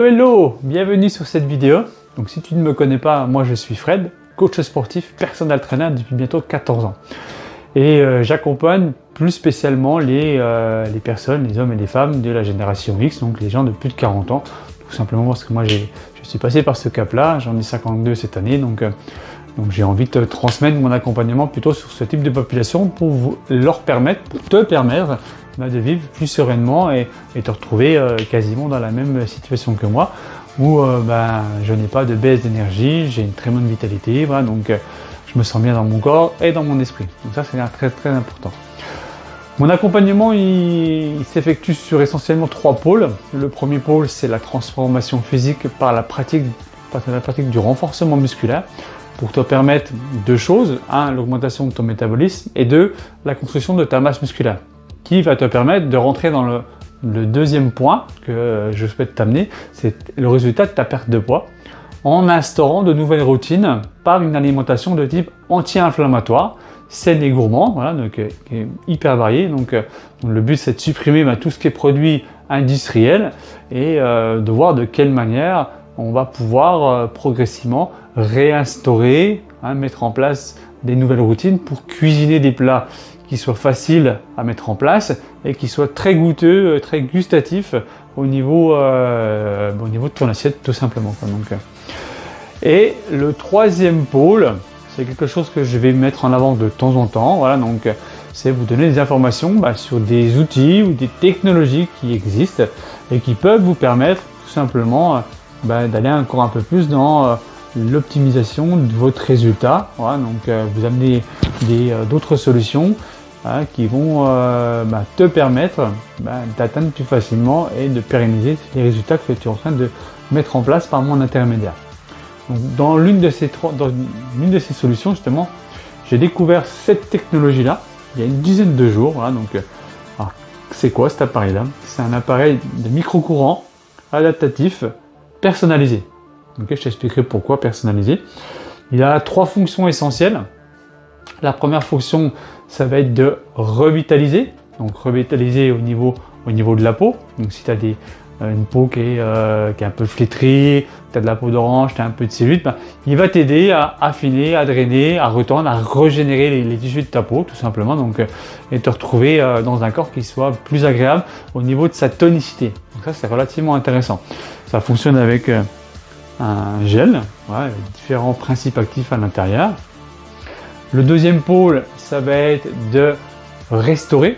Hello, bienvenue sur cette vidéo. Donc si tu ne me connais pas, moi je suis Fred, coach sportif, personal trainer depuis bientôt 14 ans. Et j'accompagne plus spécialement les personnes, les hommes et les femmes de la génération X, donc les gens de plus de 40 ans, tout simplement parce que moi je suis passé par ce cap-là, j'en ai 52 cette année, donc j'ai envie de te transmettre mon accompagnement plutôt sur ce type de population pour te permettre de vivre plus sereinement et te retrouver quasiment dans la même situation que moi, où je n'ai pas de baisse d'énergie, j'ai une très bonne vitalité, voilà, donc je me sens bien dans mon corps et dans mon esprit. Donc ça, c'est très très important. Mon accompagnement, il s'effectue sur essentiellement 3 pôles. Le premier pôle, c'est la transformation physique par la pratique du renforcement musculaire, pour te permettre 2 choses. 1, l'augmentation de ton métabolisme, et 2, la construction de ta masse musculaire, qui va te permettre de rentrer dans le deuxième point que je souhaite t'amener, c'est le résultat de ta perte de poids, en instaurant de nouvelles routines par une alimentation de type anti-inflammatoire, saine et gourmand, voilà, donc qui est hyper variée. Donc le but, c'est de supprimer tout ce qui est produit industriel et de voir de quelle manière on va pouvoir progressivement réinstaurer, mettre en place des nouvelles routines pour cuisiner des plats qui soient faciles à mettre en place et qui soient très goûteux, très gustatifs au niveau de ton assiette, tout simplement. Et le troisième pôle, c'est quelque chose que je vais mettre en avant de temps en temps. Voilà, donc c'est vous donner des informations sur des outils ou des technologies qui existent et qui peuvent vous permettre tout simplement d'aller encore un peu plus dans l'optimisation de votre résultat. Voilà, donc vous amener d'autres solutions qui vont te permettre d'atteindre plus facilement et de pérenniser les résultats que tu es en train de mettre en place par mon intermédiaire. Donc, dans l'une de ces solutions, justement, j'ai découvert cette technologie-là il y a une dizaine de jours. Voilà, donc, c'est quoi cet appareil-là? C'est un appareil de micro-courant adaptatif personnalisé. Okay, je t'expliquerai pourquoi personnalisé. Il a 3 fonctions essentielles. La première fonction, ça va être de revitaliser. Donc revitaliser au niveau de la peau. Donc si tu as une peau qui est un peu flétrie, tu as de la peau d'orange, tu as un peu de cellulite, il va t'aider à affiner, à drainer, à retendre, à régénérer les tissus de ta peau, tout simplement. Donc, et te retrouver dans un corps qui soit plus agréable au niveau de sa tonicité. Donc ça, c'est relativement intéressant. Ça fonctionne avec un gel, voilà, avec différents principes actifs à l'intérieur. Le deuxième pôle, ça va être de restaurer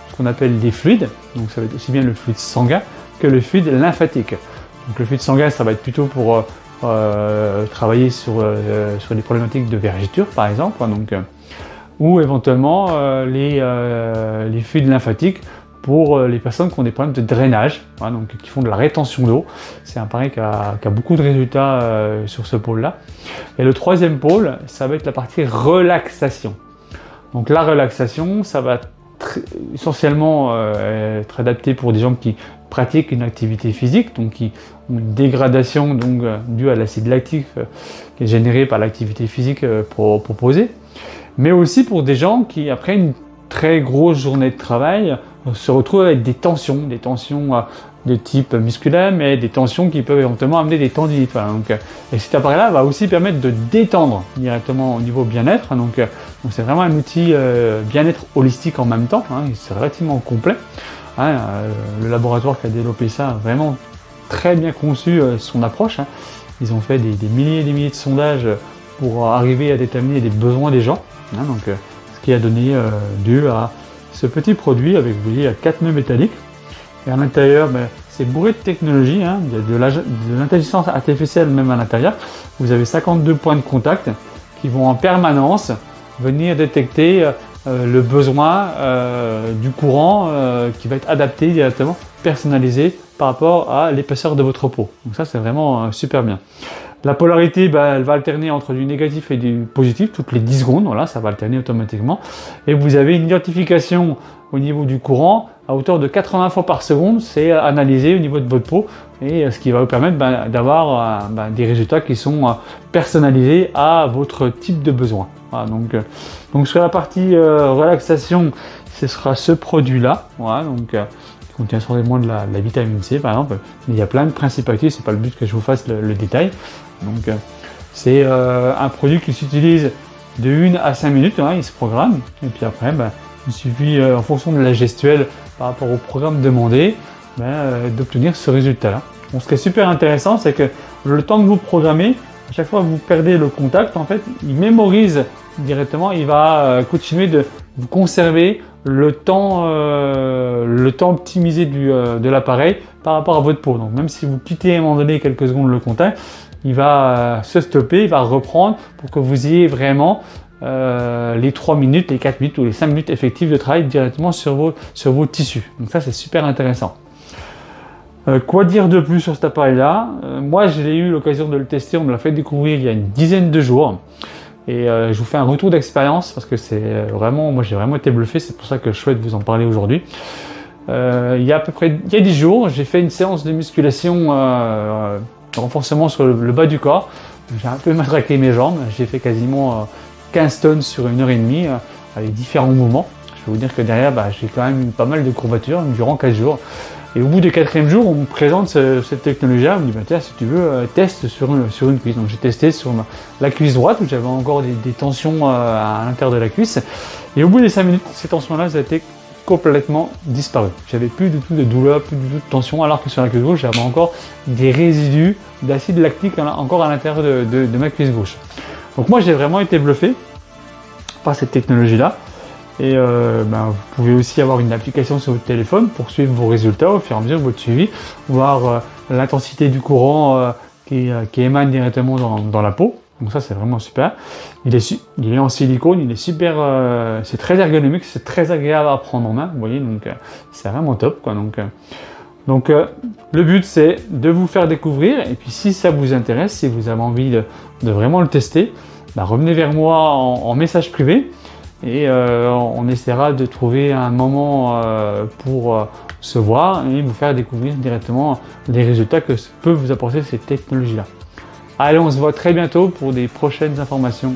ce qu'on appelle des fluides. Donc ça va être aussi bien le fluide sanguin que le fluide lymphatique. Donc le fluide sanguin, ça va être plutôt pour travailler sur des problématiques de vergeture, par exemple, ou éventuellement les fluides lymphatiques pour les personnes qui ont des problèmes de drainage, voilà, donc qui font de la rétention d'eau. C'est un appareil qui a beaucoup de résultats sur ce pôle-là. Et le troisième pôle, ça va être la partie relaxation. Donc la relaxation, ça va essentiellement être adapté pour des gens qui pratiquent une activité physique, donc qui ont une dégradation due à l'acide lactique qui est généré par l'activité physique proposée, mais aussi pour des gens qui, après une très grosse journée de travail, se retrouvent avec des tensions de type musculaire, mais des tensions qui peuvent éventuellement amener des tendinites. Voilà, et cet appareil-là va aussi permettre de détendre directement au niveau bien-être. Donc c'est vraiment un outil bien-être holistique en même temps. C'est relativement complet. Le laboratoire qui a développé ça a vraiment très bien conçu son approche. Ils ont fait des milliers et des milliers de sondages pour arriver à déterminer les besoins des gens. Ce qui a donné lieu à ce petit produit avec, vous voyez, 4 nœuds métalliques. Et à l'intérieur, c'est bourré de technologie. Il y a de l'intelligence artificielle même à l'intérieur. Vous avez 52 points de contact qui vont en permanence venir détecter le besoin du courant qui va être adapté directement, personnalisé par rapport à l'épaisseur de votre peau. Donc ça, c'est vraiment super bien. La polarité, elle va alterner entre du négatif et du positif toutes les 10 secondes. Voilà, ça va alterner automatiquement. Et vous avez une identification au niveau du courant à hauteur de 80 fois par seconde. C'est analysé au niveau de votre peau et ce qui va vous permettre d'avoir des résultats qui sont personnalisés à votre type de besoin. Voilà, donc sur la partie relaxation, ce sera ce produit-là. Voilà, qui contient certainement de la vitamine C par exemple. Mais il y a plein de principes actifs, c'est pas le but que je vous fasse le détail. Donc c'est un produit qui s'utilise de 1 à 5 minutes, hein, il se programme. Et puis après, il suffit en fonction de la gestuelle par rapport au programme demandé, d'obtenir ce résultat-là. Donc, ce qui est super intéressant, c'est que le temps que vous programmez, à chaque fois que vous perdez le contact, en fait, il mémorise directement, il va continuer de vous conserver le temps optimisé de l'appareil par rapport à votre peau. Donc même si vous quittez à un moment donné quelques secondes le contact, il va se stopper, il va reprendre pour que vous ayez vraiment les 3 minutes, les 4 minutes ou les 5 minutes effectives de travail directement sur vos tissus. Donc ça, c'est super intéressant. Quoi dire de plus sur cet appareil-là? Moi, j'ai eu l'occasion de le tester, on me l'a fait découvrir il y a une dizaine de jours. Et je vous fais un retour d'expérience parce que c'est vraiment, moi j'ai vraiment été bluffé, c'est pour ça que je souhaite vous en parler aujourd'hui. Il y a 10 jours, j'ai fait une séance de musculation de renforcement sur le bas du corps. J'ai un peu matraqué mes jambes, j'ai fait quasiment 15 tonnes sur 1h30 avec différents mouvements. Je vais vous dire que derrière, j'ai quand même eu pas mal de courbatures durant 4 jours. Et au bout du 4e jour, on me présente cette technologie-là, on me dit tiens, si tu veux, teste sur une cuisse. Donc j'ai testé sur la cuisse droite où j'avais encore des tensions à l'intérieur de la cuisse. Et au bout des 5 minutes, ces tensions-là, elles étaient complètement disparues. J'avais plus du tout de douleur, plus du tout de tension, alors que sur la cuisse gauche, j'avais encore des résidus d'acide lactique encore à l'intérieur de ma cuisse gauche. Donc moi, j'ai vraiment été bluffé par cette technologie-là. Et vous pouvez aussi avoir une application sur votre téléphone pour suivre vos résultats au fur et à mesure de votre suivi, voir l'intensité du courant qui émane directement dans la peau. Donc ça, c'est vraiment super. Il est en silicone, il est super, c'est très ergonomique, c'est très agréable à prendre en main. Vous voyez, donc c'est vraiment top, quoi. Donc le but, c'est de vous faire découvrir. Et puis si ça vous intéresse, si vous avez envie de vraiment le tester, revenez vers moi en message privé. Et on essaiera de trouver un moment pour se voir et vous faire découvrir directement les résultats que peut vous apporter cette technologie-là. Allez, on se voit très bientôt pour des prochaines informations.